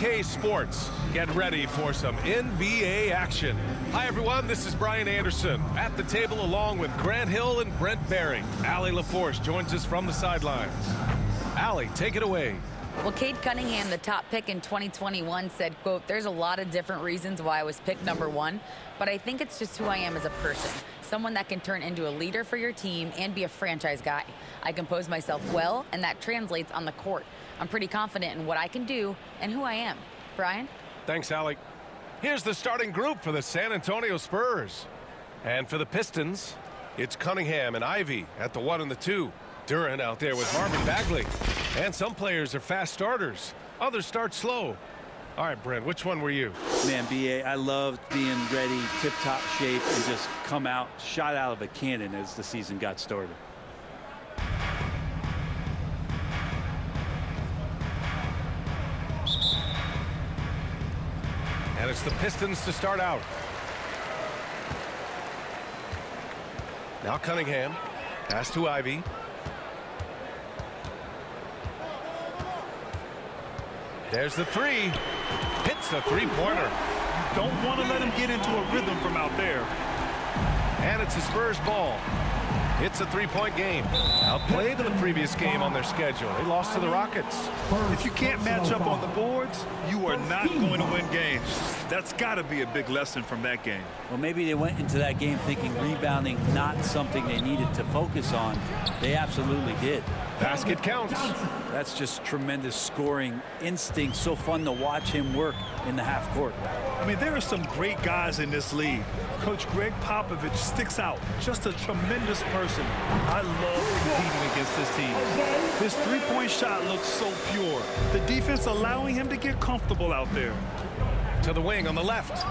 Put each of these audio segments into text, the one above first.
2K Sports. Get ready for some NBA action. Hi, everyone. This is Brian Anderson at the table along with Grant Hill and Brent Barry. Allie LaForce joins us from the sidelines. Allie, take it away. Well, Cade Cunningham, the top pick in 2021, said, quote, "There's a lot of different reasons why I was picked #1, but I think it's just who I am as a person. Someone that can turn into a leader for your team and be a franchise guy. I compose myself well, and that translates on the court. I'm pretty confident in what I can do and who I am." Brian? Thanks, Allie. Here's the starting group for the San Antonio Spurs. And for the Pistons, it's Cunningham and Ivy at the 1 and the 2. Duran out there with Marvin Bagley. And some players are fast starters. Others start slow. All right, Brent, which one were you? Man, B.A., I loved being ready, tip-top shape, and just come out, shot out of a cannon as the season got started. And it's the Pistons to start out. Now Cunningham. Pass to Ivy. There's the three. Hits the three-pointer. Don't want to let him get into a rhythm from out there. And it's the Spurs ball. It's a three-point game. Outplayed in the previous game on their schedule. They lost to the Rockets. If you can't match up on the boards, you are not going to win games. That's got to be a big lesson from that game. Well, maybe they went into that game thinking rebounding not something they needed to focus on. They absolutely did. Basket counts. That's just tremendous scoring instinct. So fun to watch him work in the half court. I mean, there are some great guys in this league. Coach Greg Popovich sticks out. Just a tremendous person. I love competing against this team. His three-point shot looks so pure. The defense allowing him to get comfortable out there. To the wing on the left.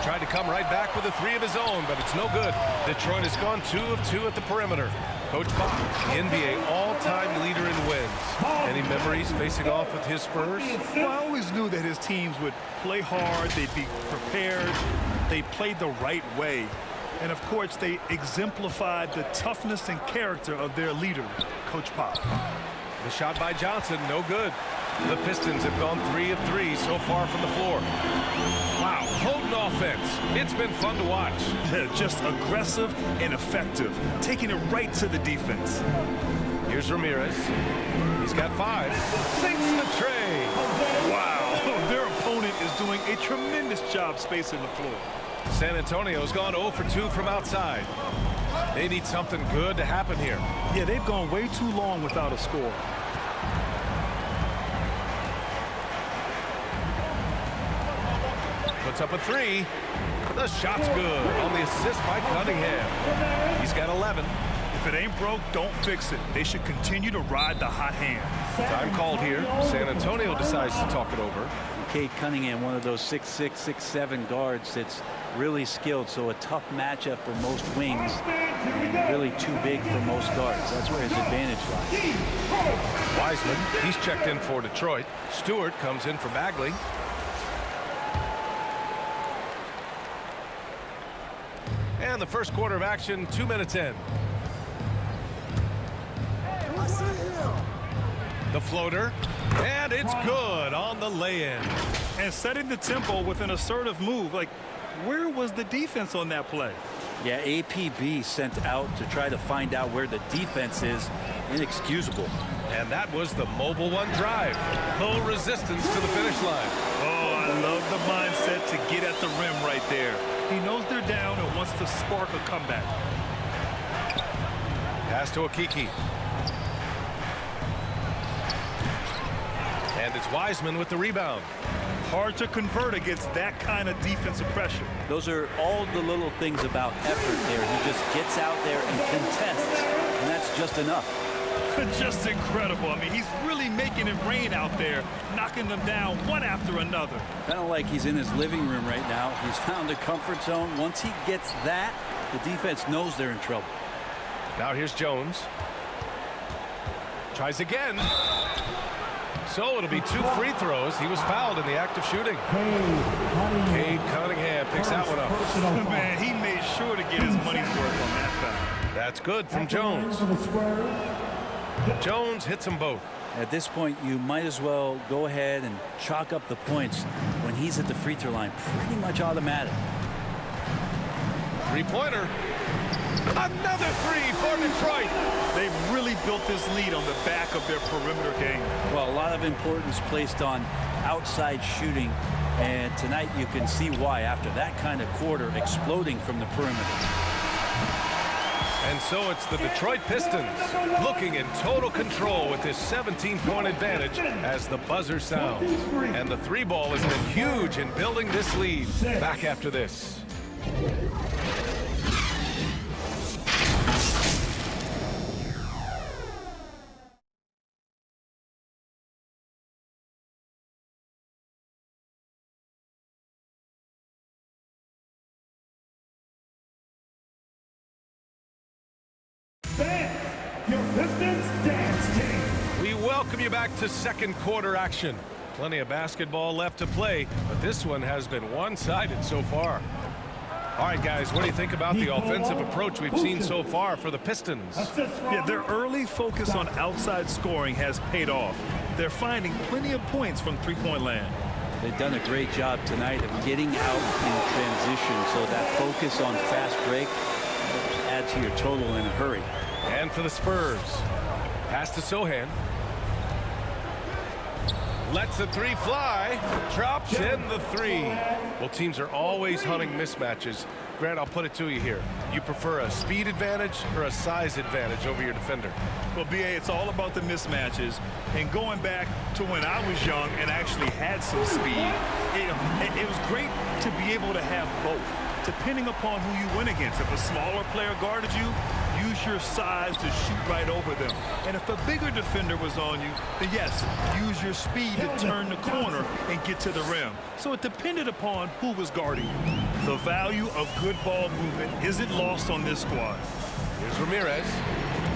Tried to come right back with a three of his own, but it's no good. Detroit has gone 2 of 2 at the perimeter. Coach Pop, NBA all-time leader in wins. Any memories facing off with his Spurs? Well, I always knew that his teams would play hard, they'd be prepared, they played the right way. And, of course, they exemplified the toughness and character of their leader, Coach Pop. The shot by Johnson, no good. The Pistons have gone 3 of 3 so far from the floor. Wow, potent offense. It's been fun to watch. Just aggressive and effective, taking it right to the defense. Here's Ramirez. He's got 5. Sinks the tray. Wow, their opponent is doing a tremendous job spacing the floor. San Antonio's gone 0 for 2 from outside. They need something good to happen here. Yeah, they've gone way too long without a score. Puts up a 3. The shot's good on the assist by Cunningham. He's got 11. If it ain't broke, don't fix it. They should continue to ride the hot hand. Time called here. San Antonio decides to talk it over. Cade Cunningham, one of those 6'6", 6'7" guards that's really skilled, so a tough matchup for most wings and really too big for most guards. That's where his advantage lies. Wiseman, he's checked in for Detroit. Stewart comes in for Bagley. And the first quarter of action, 2 minutes in. The floater, and it's good on the lay-in. And setting the tempo with an assertive move. Like, where was the defense on that play? Yeah, APB sent out to try to find out where the defense is. Inexcusable. And that was the mobile one drive. Low resistance to the finish line. Oh, I love the mindset to get at the rim right there. He knows they're down and wants to spark a comeback. Pass to Akiki. And it's Wiseman with the rebound. Hard to convert against that kind of defensive pressure. Those are all the little things about effort there. He just gets out there and contests, and that's just enough. Just incredible. I mean, he's really making it rain out there, knocking them down one after another. Kind of like he's in his living room right now. He's found a comfort zone. Once he gets that, the defense knows they're in trouble. Now here's Jones. Tries again. So it'll be 2 free throws. He was fouled in the act of shooting. Cade Cunningham picks that one up. Man, he made sure to get his money's worth on that foul. That's good from Jones. Jones hits them both. At this point, you might as well go ahead and chalk up the points when he's at the free throw line. Pretty much automatic. Three-pointer. Another three for Detroit. They've really built this lead on the back of their perimeter game. Well, a lot of importance placed on outside shooting. And tonight you can see why after that kind of quarter exploding from the perimeter. And so it's the Detroit Pistons looking in total control with this 17-point advantage as the buzzer sounds. And the three ball has been huge in building this lead. Back after this. Your Pistons dance team. We welcome you back to second quarter action. Plenty of basketball left to play, but this one has been one-sided so far. All right, guys, what do you think about the offensive approach we've seen so far for the Pistons? Yeah, their early focus on outside scoring has paid off. They're finding plenty of points from three-point land. They've done a great job tonight of getting out in transition, so that focus on fast break add to your total in a hurry. And for the Spurs, pass to Sohan. Lets the three fly. Drops in the three. Well, teams are always hunting mismatches. Grant, I'll put it to you here. You prefer a speed advantage or a size advantage over your defender? Well, B.A., it's all about the mismatches. And going back to when I was young and actually had some speed, it was great to be able to have both, depending upon who you went against. If a smaller player guarded you, use your size to shoot right over them. And if a bigger defender was on you, then yes, use your speed to turn the corner and get to the rim. So it depended upon who was guarding you. The value of good ball movement isn't lost on this squad. Here's Ramirez.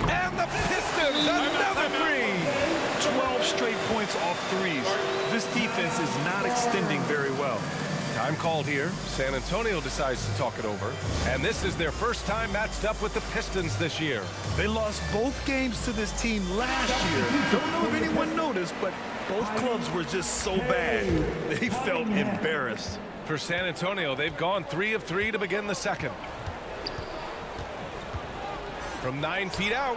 And the Pistons, another three. 12 straight points off threes. This defense is not extending very well. Time called here. San Antonio decides to talk it over. And this is their first time matched up with the Pistons this year. They lost both games to this team last year. Don't know if anyone noticed, but both clubs were just so bad. They felt embarrassed. For San Antonio, they've gone 3 of 3 to begin the second. From 9 feet out.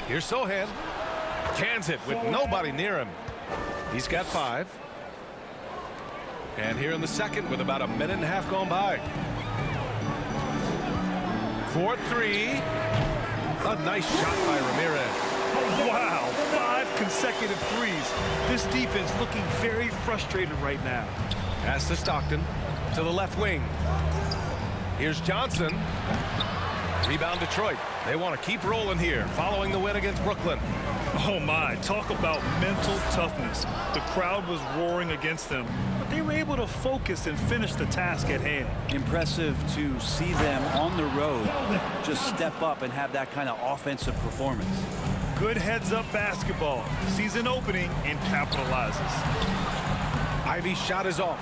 Here's Sohan. Cans it with nobody near him. He's got 5. And here in the second with about a minute and a half gone by. 4-3. A nice shot by Ramirez. Wow, 5 consecutive threes. This defense looking very frustrated right now. Pass to Stockton to the left wing. Here's Johnson. Rebound Detroit. They want to keep rolling here following the win against Brooklyn. Oh my, talk about mental toughness. The crowd was roaring against them, but they were able to focus and finish the task at hand. Impressive to see them on the road just step up and have that kind of offensive performance. Good heads-up basketball. Season opening and capitalizes. Ivy's shot is off.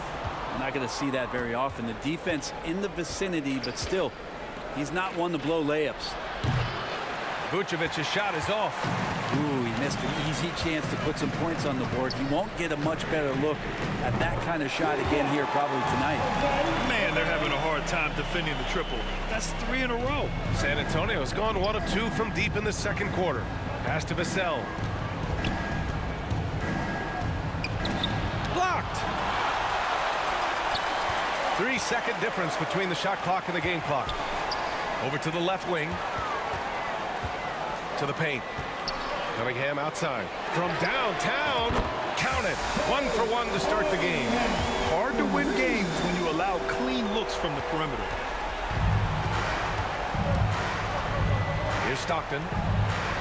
I'm not going to see that very often. The defense in the vicinity, but still, he's not one to blow layups. Vucevic's shot is off. Ooh, he missed an easy chance to put some points on the board. He won't get a much better look at that kind of shot again here probably tonight. Man, they're having a hard time defending the triple. That's 3 in a row. San Antonio's gone 1 of 2 from deep in the second quarter. Pass to Vassell. Blocked. 3-second difference between the shot clock and the game clock. Over to the left wing. To the paint. Cunningham outside. From downtown. Count it. 1 for 1 to start the game. Hard to win games when you allow clean looks from the perimeter. Here's Stockton.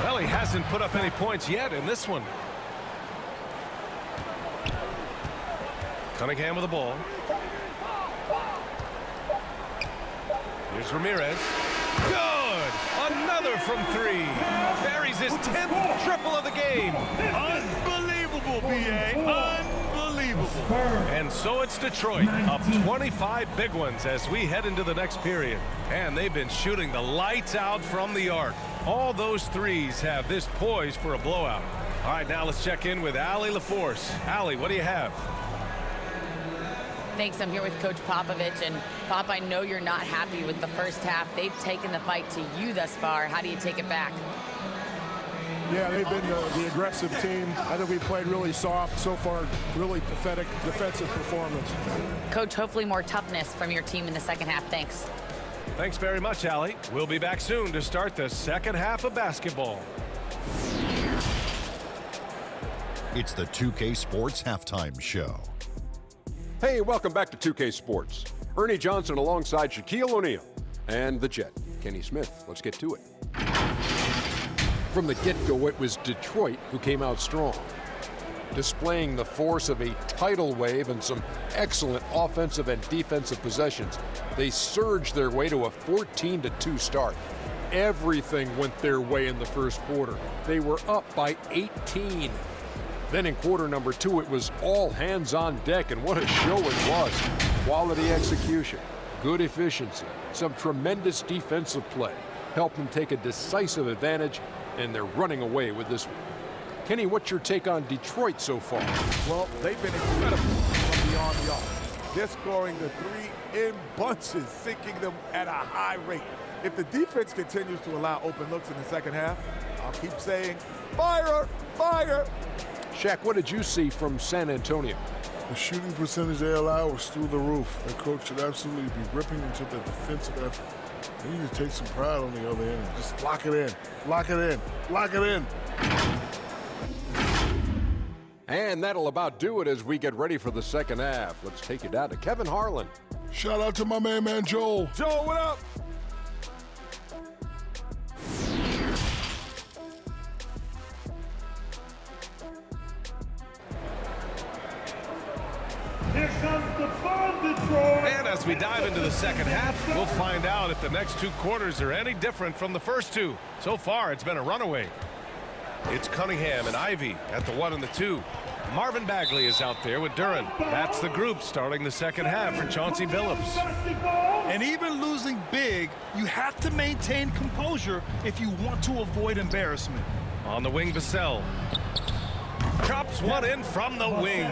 Well, he hasn't put up any points yet in this one. Cunningham with the ball. Here's Ramirez. Good! Another from 3. Buries his 10th triple of the game. Unbelievable, B.A. Unbelievable. And so it's Detroit up 25 big ones as we head into the next period. And they've been shooting the lights out from the arc. All those threes have this poised for a blowout. All right, now let's check in with Allie LaForce. Allie, what do you have? Thanks. I'm here with Coach Popovich. And Pop, I know you're not happy with the first half. They've taken the fight to you thus far. How do you take it back? Yeah, they've been the aggressive team. I think we played really soft so far. Really pathetic defensive performance. Coach, hopefully more toughness from your team in the second half. Thanks. Thanks very much, Allie. We'll be back soon to start the second half of basketball. It's the 2K Sports Halftime Show. Hey, welcome back to 2K Sports. Ernie Johnson alongside Shaquille O'Neal and the Jet, Kenny Smith. Let's get to it. From the get-go, it was Detroit who came out strong, displaying the force of a tidal wave and some excellent offensive and defensive possessions. They surged their way to a 14-2 start. Everything went their way in the first quarter. They were up by 18. Then in quarter number 2, it was all hands on deck, and what a show it was. Quality execution, good efficiency, some tremendous defensive play helped them take a decisive advantage, and they're running away with this one. Kenny, what's your take on Detroit so far? Well, they've been incredible from beyond the arc. They're scoring the three in bunches, sinking them at a high rate. If the defense continues to allow open looks in the second half, I'll keep saying, fire, fire. Shaq, what did you see from San Antonio? The shooting percentage they allow was through the roof. Their coach should absolutely be ripping into the defensive effort. They need to take some pride on the other end. Just lock it in, lock it in, lock it in. And that'll about do it as we get ready for the second half. Let's take it down to Kevin Harlan. Shout out to my man Joel. Joel, what up? Here comes the fun, Detroit. And as we dive into the second half, we'll find out if the next 2 quarters are any different from the first 2. So far, it's been a runaway. It's Cunningham and Ivy at the 1 and the 2. Marvin Bagley is out there with Duren. That's the group starting the second half for Chauncey Billups. And even losing big, you have to maintain composure if you want to avoid embarrassment. On the wing, Vassell. Chops one in from the wing.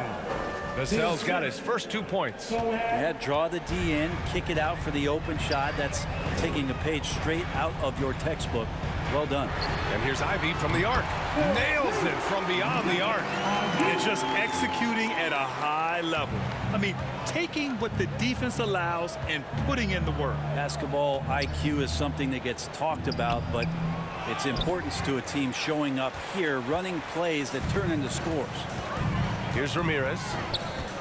Vassell's got his first 2 points. Yeah, draw the D in, kick it out for the open shot. That's taking a page straight out of your textbook. Well done. And here's Ivy from the arc. Nails it from beyond the arc. And just executing at a high level. I mean, taking what the defense allows and putting in the work. Basketball IQ is something that gets talked about, but its importance to a team showing up here, running plays that turn into scores. Here's Ramirez.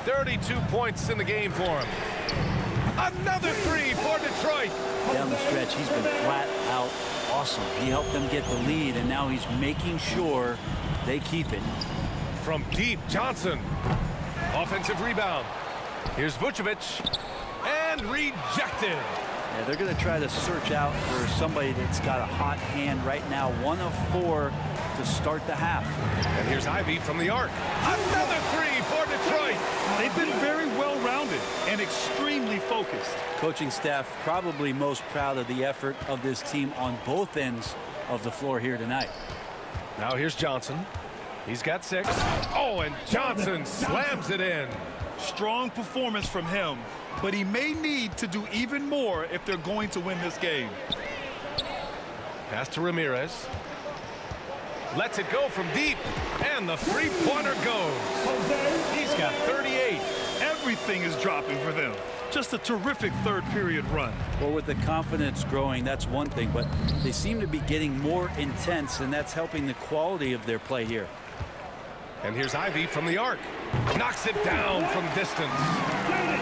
32 points in the game for him. Another 3 for Detroit. Down the stretch, he's been flat out awesome. He helped them get the lead, and now he's making sure they keep it. From deep, Johnson. Offensive rebound. Here's Vucevic. And rejected. Yeah, they're going to try to search out for somebody that's got a hot hand right now. 1 of 4 to start the half. And here's Ivy from the arc. Another 3 for Detroit. They've been very well-rounded and extremely focused. Coaching staff probably most proud of the effort of this team on both ends of the floor here tonight. Now here's Johnson. He's got 6. Oh, and Johnson slams it in. Strong performance from him, but he may need to do even more if they're going to win this game. Pass to Ramirez. Lets it go from deep, and the three-pointer goes. He's got 38. Everything is dropping for them. Just a terrific third-period run. Well, with the confidence growing, that's one thing, but they seem to be getting more intense, and that's helping the quality of their play here. And here's Ivy from the arc. Knocks it down from distance.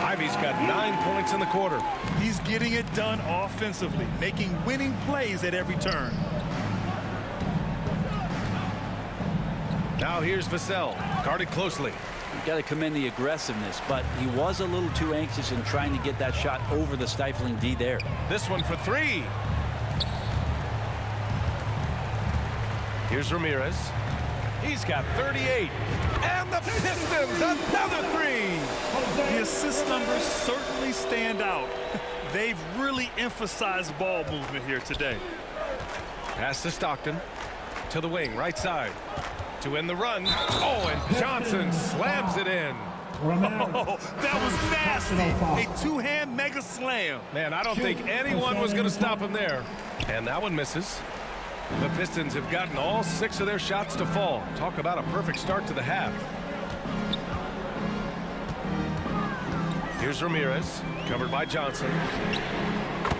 Ivy's got 9 points in the quarter. He's getting it done offensively, making winning plays at every turn. Now here's Vassell, guarded closely. You've got to commend the aggressiveness, but he was a little too anxious in trying to get that shot over the stifling D there. This one for 3. Here's Ramirez. He's got 38. And the Pistons, another 3. The assist numbers certainly stand out. They've really emphasized ball movement here today. Pass to Stockton. To the wing, right side. To end the run. Oh, and Johnson slams it in. Oh, that was nasty. A two-hand mega slam. Man, I don't think anyone was going to stop him there. And that one misses. The Pistons have gotten all 6 of their shots to fall. Talk about a perfect start to the half. Here's Ramirez, covered by Johnson.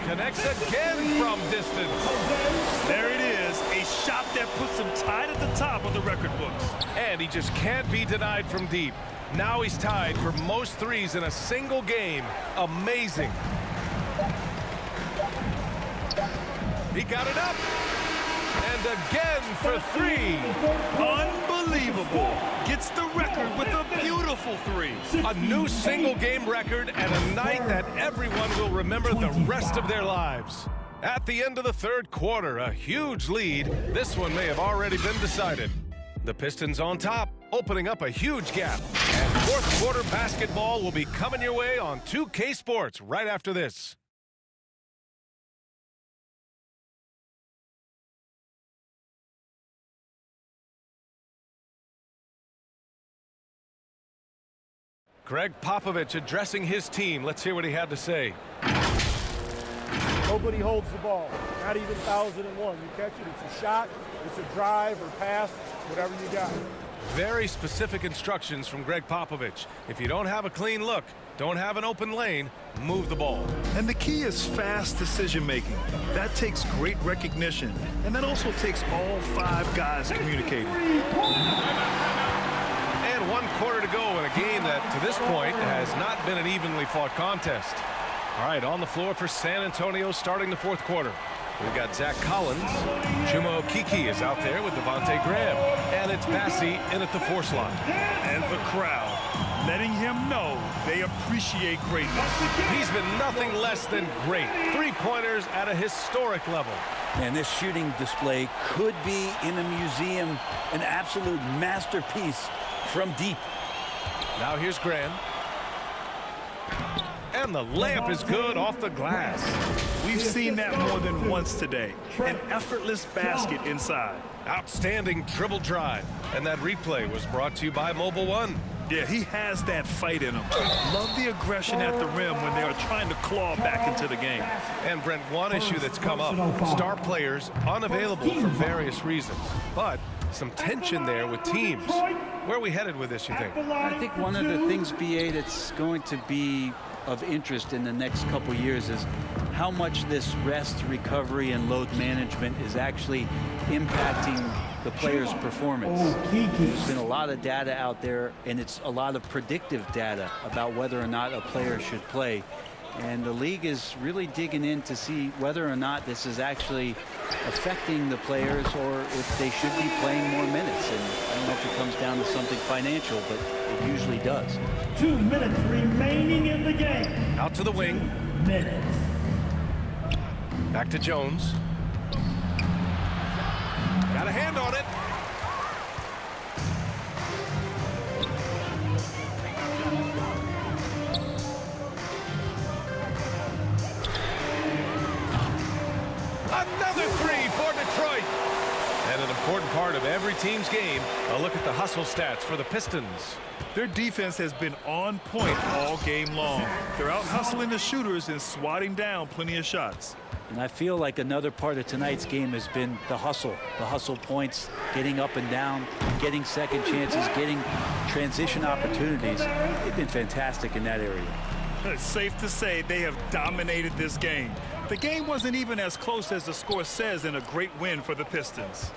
Connects again from distance. There it is, a shot that puts him tied at the top of the record books. And he just can't be denied from deep. Now he's tied for most threes in a single game. Amazing. He got it up. And again for 3. Unbelievable. Gets the record with a beautiful 3. A new single game record and a night that everyone will remember the rest of their lives. At the end of the third quarter, a huge lead. This one may have already been decided. The Pistons on top, opening up a huge gap. And fourth quarter basketball will be coming your way on 2K Sports right after this. Greg Popovich addressing his team. Let's hear what he had to say. Nobody holds the ball, not even 1001. You catch it, it's a shot, it's a drive or pass, whatever you got. Very specific instructions from Greg Popovich. If you don't have a clean look, don't have an open lane, move the ball. And the key is fast decision making. That takes great recognition, and that also takes all 5 guys communicating. And 1 quarter to go in a game that, to this point, has not been an evenly fought contest. All right, on the floor for San Antonio starting the fourth quarter. We've got Zach Collins. Chuma Okeke is out there with Devontae Graham. And it's Bassey in at the 4 slot. And the crowd letting him know they appreciate greatness. He's been nothing less than great. 3-pointers at a historic level. And this shooting display could be in a museum, an absolute masterpiece from deep. Now here's Graham. And the layup is good off the glass. We've seen that more than once today. An effortless basket inside. Outstanding dribble drive. And that replay was brought to you by Mobile One. Yeah, he has that fight in him. Love the aggression at the rim when they are trying to claw back into the game. And Brent, one issue that's come up. Star players unavailable for various reasons. But some tension there with teams. Where are we headed with this, you think? I think one of the things, BA, that's going to be of interest in the next couple years is how much this rest, recovery, and load management is actually impacting the player's performance. There's been a lot of data out there, and it's a lot of predictive data about whether or not a player should play. And the league is really digging in to see whether or not this is actually affecting the players or if they should be playing more minutes. And I don't know if it comes down to something financial, but it usually does. 2 minutes remaining in the game. Out to the wing. Minutes. Back to Jones. Got a hand on it. Another 3 for Detroit. And an important part of every team's game, a look at the hustle stats for the Pistons. Their defense has been on point all game long. They're out hustling the shooters and swatting down plenty of shots. And I feel like another part of tonight's game has been the hustle points, getting up and down, getting second chances, getting transition opportunities. They've been fantastic in that area. It's safe to say they have dominated this game. The game wasn't even as close as the score says in a great win for the Pistons.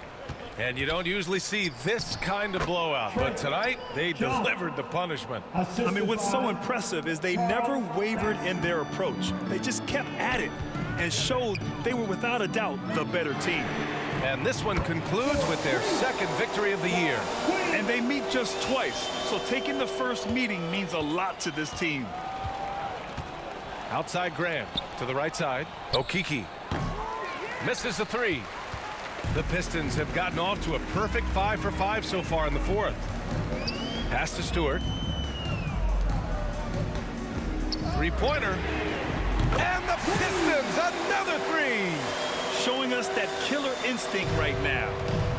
And you don't usually see this kind of blowout, but tonight they delivered the punishment. I mean, what's so impressive is they never wavered in their approach. They just kept at it and showed they were without a doubt the better team. And this one concludes with their second victory of the year. And they meet just twice, so taking the first meeting means a lot to this team. Outside Graham to the right side. Okeke misses the 3. The Pistons have gotten off to a perfect 5 for 5 so far in the fourth. Pass to Stewart. 3-pointer. And the Pistons, another 3. showing us that killer instinct right now.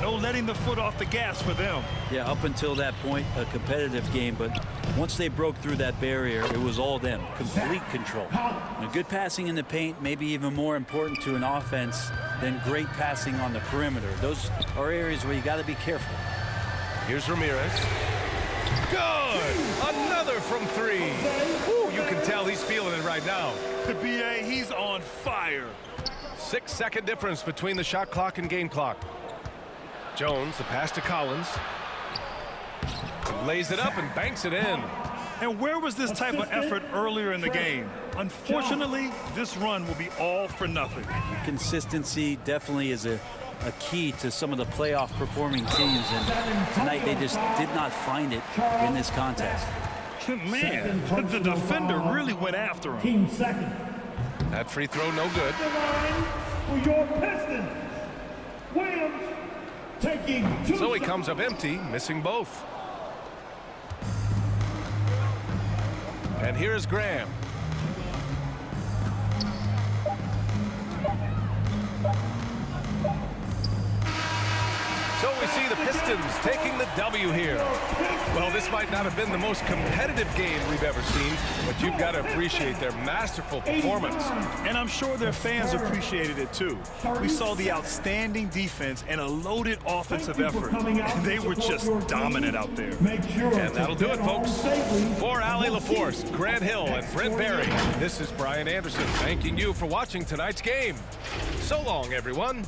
No letting the foot off the gas for them. Yeah, up until that point, a competitive game, but once they broke through that barrier, it was all them. Complete control. And good passing in the paint, maybe even more important to an offense than great passing on the perimeter. Those are areas where you got to be careful. Here's Ramirez. Good! Another from three. Ooh, you can tell he's feeling it right now. The BA, he's on fire. 6-second difference between the shot clock and game clock. Jones, the pass to Collins. Lays it up and banks it in. And where was this type of effort earlier in the game? Unfortunately, this run will be all for nothing. Consistency definitely is a key to some of the playoff performing teams, and tonight they just did not find it in this contest. Man, the defender really went after him. Team second. That free throw no good. The line for your Pistons. Williams taking 2 So he comes up empty, missing both. And here's Graham. So we see the Pistons taking the W here. Well, this might not have been the most competitive game we've ever seen, but you've got to appreciate their masterful performance. And I'm sure their fans appreciated it too. We saw the outstanding defense and a loaded offensive effort. They were just dominant out there. And that'll do it, folks. For Allie LaForce, Grant Hill, and Brent Barry, this is Brian Anderson thanking you for watching tonight's game. So long, everyone.